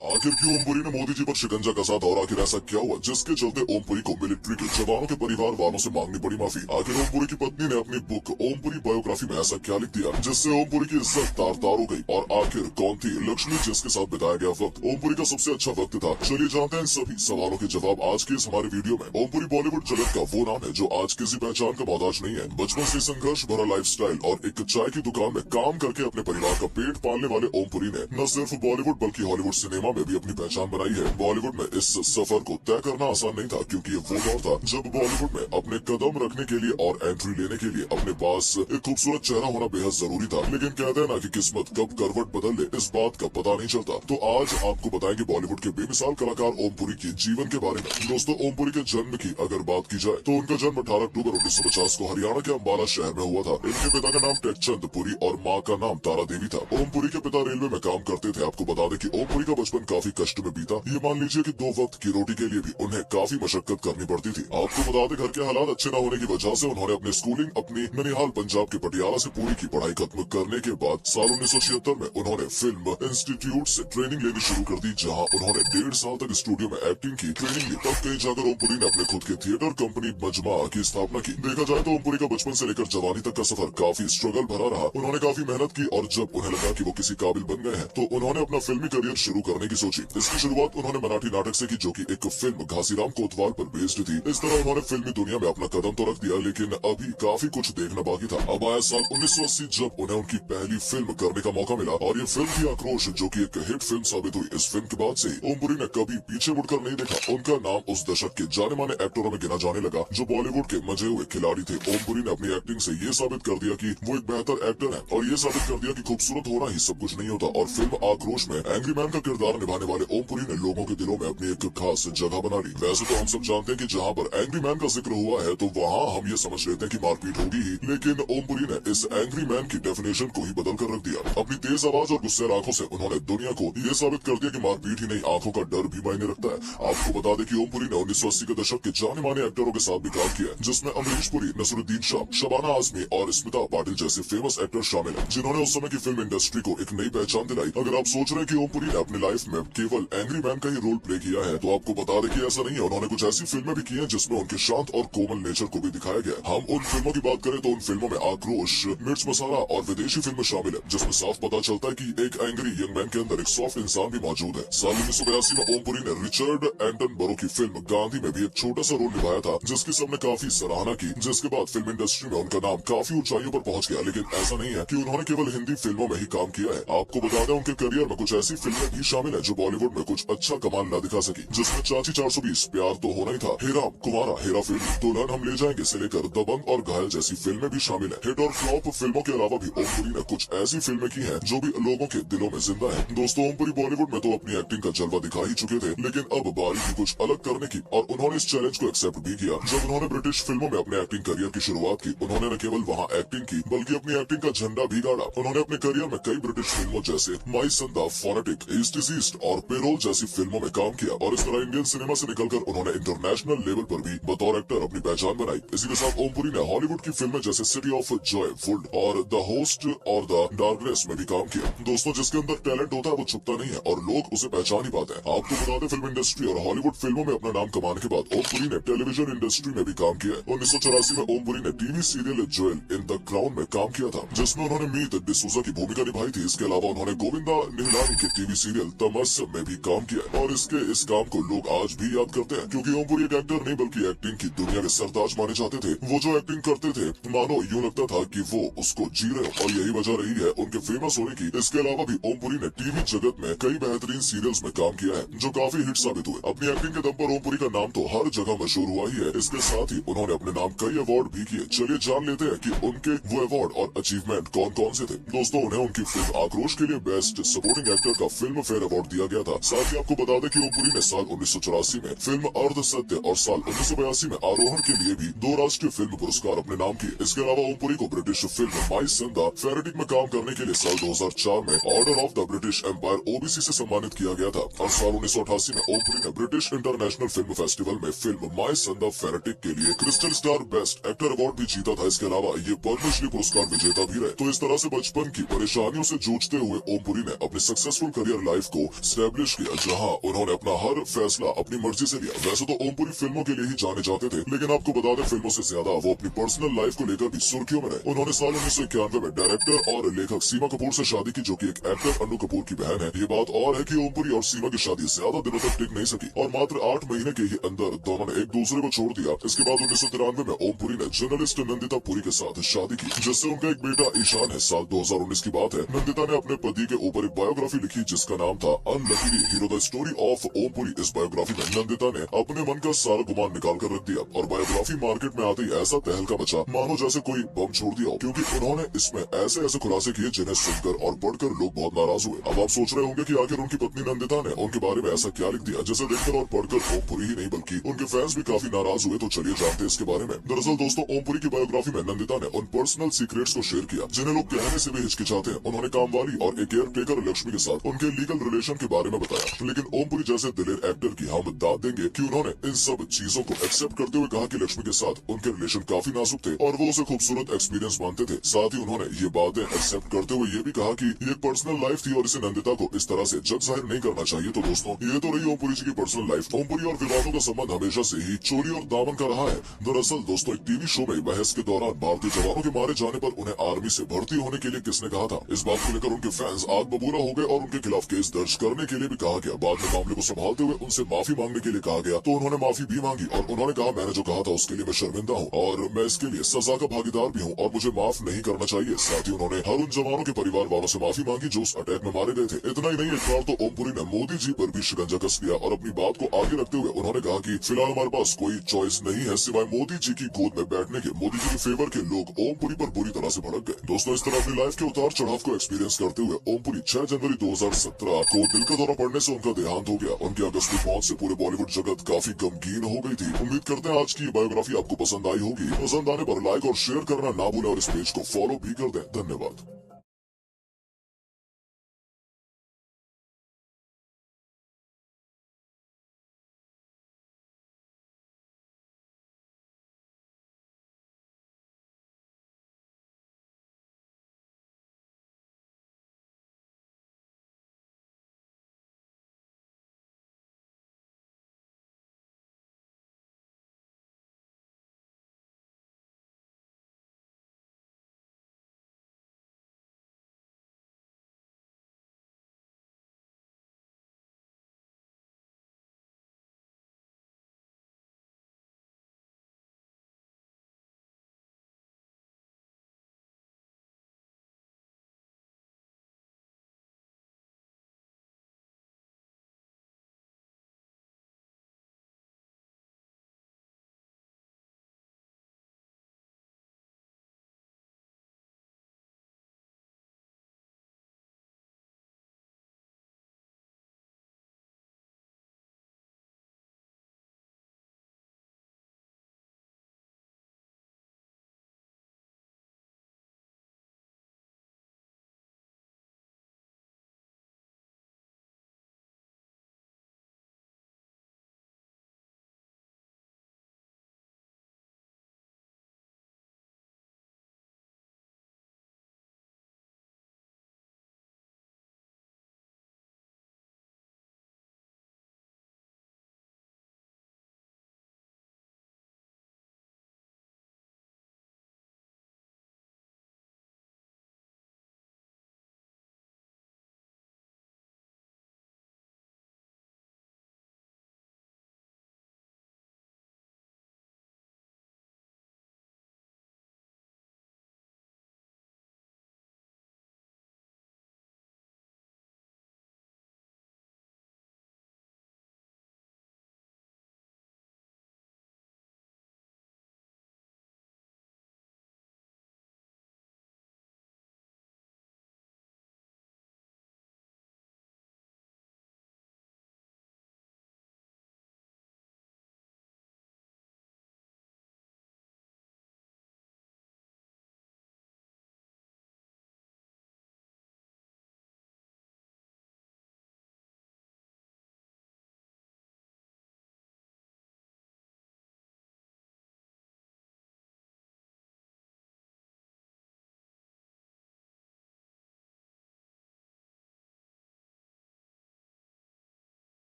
आखिर क्यों ओमपुरी ने मोदी जी पर शिकंजा कसा था और आखिर ऐसा क्या हुआ जिसके चलते ओमपुरी को मिलिट्री के जवानों के परिवार वालों से मांगनी पड़ी माफी। आखिर ओमपुरी की पत्नी ने अपनी बुक ओमपुरी बायोग्राफी में ऐसा क्या लिख दिया जिससे ओमपुरी की इज्जत तार तार हो गई, और आखिर कौन थी लक्ष्मी जिसके साथ बिताया गया वक्त ओमपुरी का सबसे अच्छा वक्त था। चलिए जानते हैं इन सभी सवालों के जवाब आज के इस हमारे वीडियो में। ओमपुरी बॉलीवुड जगत का वो नाम है जो आज किसी पहचान का मोहताज नहीं है। बचपन से संघर्ष भरा लाइफस्टाइल और एक चाय की दुकान में काम करके अपने परिवार का पेट पालने वाले ओमपुरी ने न सिर्फ बॉलीवुड बल्कि हॉलीवुड सिनेमा में भी अपनी पहचान बनाई है। बॉलीवुड में इस सफर को तय करना आसान नहीं था क्योंकि ये वो दौर था जब बॉलीवुड में अपने कदम रखने के लिए और एंट्री लेने के लिए अपने पास एक खूबसूरत चेहरा होना बेहद जरूरी था। लेकिन कहते हैं ना कि किस्मत कब करवट बदल ले इस बात का पता नहीं चलता। तो आज आपको बताएंगे बॉलीवुड के बेमिसाल कलाकार ओमपुरी के जीवन के बारे में। दोस्तों, ओमपुरी के जन्म की अगर बात की जाए तो उनका जन्म 18 अक्टूबर 1950 को हरियाणा के अम्बाला शहर में हुआ था। इनके पिता का नाम टेकचंद पुरी और माँ का नाम तारा देवी था। ओमपुरी के पिता रेलवे में काम करते थे। आपको बता दें कि ओमपुरी का बचपन काफी कष्ट में बीता। ये मान लीजिए कि 2 वक्त की रोटी के लिए भी उन्हें काफी मशक्कत करनी पड़ती थी। आपको बता दें घर के हालात अच्छे न होने की वजह से उन्होंने अपनी स्कूलिंग अपनी ननिहाल पंजाब के पटियाला से पूरी की। पढ़ाई खत्म करने के बाद साल 1976 में उन्होंने फिल्म इंस्टीट्यूट से ट्रेनिंग लेनी शुरू कर दी, जहाँ उन्होंने 1.5 साल तक स्टूडियो में एक्टिंग की ट्रेनिंग ली। तब कहीं जाकर ओमपुरी ने अपने खुद के थिएटर कंपनी मजमा की स्थापना की। देखा जाए तो ओमपुरी का बचपन से लेकर जवानी तक का सफर काफी स्ट्रगल भरा रहा। उन्होंने काफी मेहनत की और जब उन्हें लगा कि वो किसी काबिल बन गए हैं तो उन्होंने अपना फिल्मी करियर शुरू करने की सोची। इसकी शुरुआत उन्होंने मराठी नाटक से की, जो कि एक फिल्म घासीराम कोतवाल पर बेस्ड थी। इस तरह उन्होंने फिल्मी दुनिया में अपना कदम तो रख दिया, लेकिन अभी काफी कुछ देखना बाकी था। अब आया साल 1980 जब उन्हें उनकी पहली फिल्म करने का मौका मिला और ये फिल्म थी आक्रोश, जो कि एक हिट फिल्म साबित हुई। इस फिल्म के बाद से ओमपुरी ने कभी पीछे मुड़कर नहीं देखा। उनका नाम उस दशक के जाने माने एक्टरों में गिना जाने लगा जो बॉलीवुड के मजे हुए खिलाड़ी थे। ओमपुरी ने अपनी एक्टिंग से ये साबित कर दिया कि वो एक बेहतर एक्टर है और ये साबित कर दिया कि खूबसूरत होना ही सब कुछ नहीं होता। और फिल्म आक्रोश में एंग्री मैन का किरदार निभाने वाले ओमपुरी ने लोगों के दिलों में अपनी एक खास जगह बना ली। वैसे तो हम सब जानते हैं कि जहाँ पर एंग्री मैन का जिक्र हुआ है तो वहाँ हम ये समझ लेते हैं कि मारपीट होगी ही, लेकिन ओमपुरी ने इस एंग्री मैन की डेफिनेशन को ही बदल कर रख दिया। अपनी तेज आवाज और गुस्से आंखों से उन्होंने दुनिया को ये साबित कर दिया कि मारपीट ही नहीं, आंखों का डर भी मायने रखता है। आपको बता दें कि ओमपुरी ने 1980 के दशक के जाने माने एक्टरों के साथ भी काम किया, जिसमें अमरीश पुरी, नसरुद्दीन शाह, शबाना आजमी और स्मिता पाटिल जैसे फेमस एक्टर शामिल हैं, जिन्होंने उस समय की फिल्म इंडस्ट्री को एक नई पहचान दिलाई। अगर आप सोच रहे हैं कि ओमपुरी ने अपनी लाइफ में केवल एंग्री मैन का ही रोल प्ले किया है तो आपको बता दें कि ऐसा नहीं है। उन्होंने कुछ ऐसी फिल्में भी की हैं जिसमें उनके शांत और कोमल नेचर को भी दिखाया गया। हम उन फिल्मों की बात करें तो उन फिल्मों में आक्रोश, मिर्च मसाला और विदेशी फिल्में शामिल है, जिसमें साफ पता चलता है कि एक एंग्री यंग मैन के अंदर एक सॉफ्ट इंसान भी मौजूद है। साल 1982 में ओमपुरी ने रिचर्ड एंटनबरो की फिल्म गांधी में भी एक छोटा सा रोल निभाया था, जिसकी सबने काफी सराहना की। जिसके बाद फिल्म इंडस्ट्री में उनका नाम काफी ऊंचाइयों पर पहुंच गया। लेकिन ऐसा नहीं है कि उन्होंने केवल हिंदी फिल्मों में ही काम किया है। आपको बता दें उनके करियर में कुछ ऐसी फिल्में भी शामिल है जो बॉलीवुड में कुछ अच्छा कमाल न दिखा सकी, जिसमें चाची 420, प्यार तो होना ही था, हेरा कुमारा, हेरा फेरी, दुल्हन हम ले जाएंगे से लेकर दबंग और घायल जैसी फिल्में भी शामिल है। हिट और फ्लॉप फिल्मों के अलावा भी ओमपुरी ने कुछ ऐसी फिल्में की हैं जो भी लोगों के दिलों में जिंदा है। दोस्तों, ओमपुरी बॉलीवुड में तो अपनी एक्टिंग का जलवा दिखा ही चुके थे, लेकिन अब बारी थी कुछ अलग करने की और उन्होंने इस चैलेंज को एक्सेप्ट भी किया। जब उन्होंने ब्रिटिश फिल्मों में अपने एक्टिंग करियर की शुरुआत की, उन्होंने न केवल वहाँ एक्टिंग की बल्कि अपनी एक्टिंग का झंडा भी गाड़ा। उन्होंने अपने करियर में कई ब्रिटिश फिल्मों जैसे माई संदा, फोनेटिक, ईस्ट इज ईस्ट और पेरोल जैसी फिल्मों में काम किया और इस तरह इंडियन सिनेमा से निकलकर उन्होंने इंटरनेशनल लेवल पर भी बतौर एक्टर अपनी पहचान बनाई। इसी के साथ ओमपुरी ने हॉलीवुड की फिल्में जैसे सिटी ऑफ जॉय, वुड और द होस्ट और द डार्कनेस में भी काम किया। दोस्तों, जिसके अंदर टैलेंट होता है वो छुपता नहीं है और लोग उसे पहचान ही पाते हैं। आपको बता दें फिल्म इंडस्ट्री और हॉलीवुड फिल्मों में अपना नाम कमाने के बाद ओमपुरी ने टेलीविजन इंडस्ट्री में भी काम किया। 1984 में ओमपुरी ने TV serial Joel in the crown में काम किया था, जिसमें उन्होंने मीत डिसूजा की भूमिका निभाई थी। इसके अलावा उन्होंने गोविंदा निहलानी के टीवी सीरियल तमस में भी काम किया और इस काम को लोग आज भी याद करते हैं, क्योंकि ओमपुरी एक एक्टर नहीं बल्कि एक्टिंग की दुनिया के सरताज माने जाते थे। वो जो एक्टिंग करते थे मानो यूं लगता था कि वो उसको जी रहे हो, और यही वजह रही है उनके फेमस होने की। इसके अलावा भी ओमपुरी ने टीवी जगत में कई बेहतरीन सीरियल्स में काम किया है जो काफी हिट साबित हुए। अपनी एक्टिंग के दम पर ओमपुरी का नाम तो हर जगह मशहूर हुआ ही है। इसके साथ ही उन्होंने अपने नाम कई अवार्ड भी किए। चलिए जान लेते हैं कि उनके वो अवार्ड और अचीवमेंट कौन कौन से थे। दोस्तों, उन्हें उनकी फिल्म आक्रोश के लिए बेस्ट सपोर्टिंग एक्टर का फिल्म फेयर अवार्ड दिया गया था। साथ ही आपको बता दें कि ओमपुरी ने साल 1984 में फिल्म अर्ध सत्य और साल 1982 में आरोहण के लिए भी 2 राष्ट्रीय फिल्म पुरस्कार अपने नाम किए। इसके अलावा ओमपुरी को British film my son the fanatic में काम करने के लिए साल 2004 में order of the British Empire OBC से सम्मानित किया गया था और साल 1988 में ओमपुरी ने ब्रिटिश इंटरनेशनल फिल्म फेस्टिवल में फिल्म माई संदा फेरेटिक के लिए crystal star best actor award भी जीता था। इसके अलावा ये पद्मश्री पुरस्कार विजेता भी रहे। तो इस तरह से बचपन की परेशानियों से जूझते हुए ओमपुरी ने अपने सक्सेसफुल करियर लाइफ को स्टैब्लिश किया, जहां उन्होंने अपना हर फैसला अपनी मर्जी से लिया। वैसे तो ओमपुरी फिल्मों के लिए ही जाने जाते थे, लेकिन आपको बता दें फिल्मों से ज्यादा वो अपनी पर्सनल लाइफ को लेकर भी सुर्खियों में रहे। उन्होंने साल 1991 में डायरेक्टर और लेखक सीमा कपूर से शादी की, जो कि एक एक्टर अन्नू कपूर की बहन है। ये बात और है कि ओमपुरी और सीमा की शादी ज्यादा दिनों तक टिक नहीं सकी और मात्र 8 महीने के ही अंदर दोनों ने एक दूसरे को छोड़ दिया। इसके बाद 1993 में ओमपुरी ने जर्नलिस्ट नंदिता पुरी के साथ शादी की, जिससे उनका एक बेटा ईशान है। साल 2019 की बात है, नंदिता ने अपने पति के ऊपर एक बायोग्राफी लिखी जिसका नाम था unluckily hero the story of Om Puri. इस बायोग्राफी में नंदिता ने अपने मन का सारा गुमान निकाल कर रख दिया और बायोग्राफी मार्केट में आते ही ऐसा तहलका मचा मानो जैसे कोई बम छोड़ दिया हो, क्योंकि उन्होंने इसमें ऐसे ऐसे खुलासे किए जिन्हें सुनकर और पढ़कर लोग बहुत नाराज हुए। अब आप सोच रहे होंगे कि आखिर उनकी पत्नी नंदिता ने उनके बारे में ऐसा क्या लिख दिया, जिसे देखकर और पढ़कर ओमपुरी ही नहीं बल्कि उनके फैंस भी काफी नाराज हुए। तो चलिए जानते हैं इसके बारे में। दरअसल दोस्तों, ओमपुरी की बायोग्राफी में नंदिता ने उन पर्सनल सीक्रेट्स को शेयर किया जिन्हें लोग कहने से भी हिचकिचाते हैं। उन्होंने कामवाली और एक केयर टेकर लक्ष्मी के साथ उनके लीगल रिलेशन के बारे में बताया, लेकिन ओमपुरी जैसे दिलेर एक्टर की हम दाद देंगे कि उन्होंने इन सब चीजों को एक्सेप्ट करते हुए कहा कि लक्ष्मी के साथ उनके रिलेशन काफी नाजुक थे और वो उसे खूबसूरत एक्सपीरियंस मानते थे। साथ ही उन्होंने ये बातें एक्सेप्ट करते हुए ये भी कहा कि ये एक पर्सनल लाइफ थी और इसे नंदिता को इस तरह से जग जाहिर नहीं करना चाहिए। तो दोस्तों, ये तो रही ओमपुरी जी की पर्सनल लाइफ। ओमपुरी और विवादों का संबंध हमेशा से ही चोरी और दामन का रहा है। दरअसल दोस्तों, एक टीवी शो में बहस के दौरान भारतीय जवानों के मारे जाने पर उन्हें आर्मी से भर्ती होने के लिए किसने कहा था, इस बात को लेकर उनके फैंस आग बबूला हो गए और उनके खिलाफ केस दर्ज करने के लिए भी कहा गया। बाद में मामले को संभालते हुए उनसे माफी मांगने के लिए कहा गया, तो उन्होंने माफी भी मांगी और उन्होंने कहा मैंने जो कहा था उसके लिए मैं शर्मिंदा हूँ और मैं इसके लिए सजा का भागीदार भी हूँ और मुझे माफ नहीं करना चाहिए। साथ ही उन्होंने हर उन जवानों के परिवार वालों से माफी मांगी जो उस अटैक में मारे गए थे। इतना ही नहीं, एक बार तो ओमपुरी ने मोदी जी पर भी शिकंजा कस लिया और अपनी बात को आगे रखते हुए उन्होंने कहा कि फिलहाल हमारे पास कोई चॉइस नहीं है सिवाय मोदी जी की गोद में बैठने के। मोदी जी के फेवर के लोग ओमपुरी पर बुरी तरह से भड़क गए। दोस्तों, इस तरह अपनी लाइफ के उतार चढ़ाव को एक्सपीरियंस करते हुए ओमपुरी 6 जनवरी 2017 को दिल का दौरा पड़ने से उनका देहांत हो गया। उनकी आकस्मिक मौत से पूरे बॉलीवुड जगत काफी गमगीन हो गई थी। उम्मीद करते हैं आज की बायोग्राफी आपको पसंद आई होगी। पसंद आने पर लाइक और शेयर करना ना भूलें और इस पेज को फॉलो भी कर दें। धन्यवाद।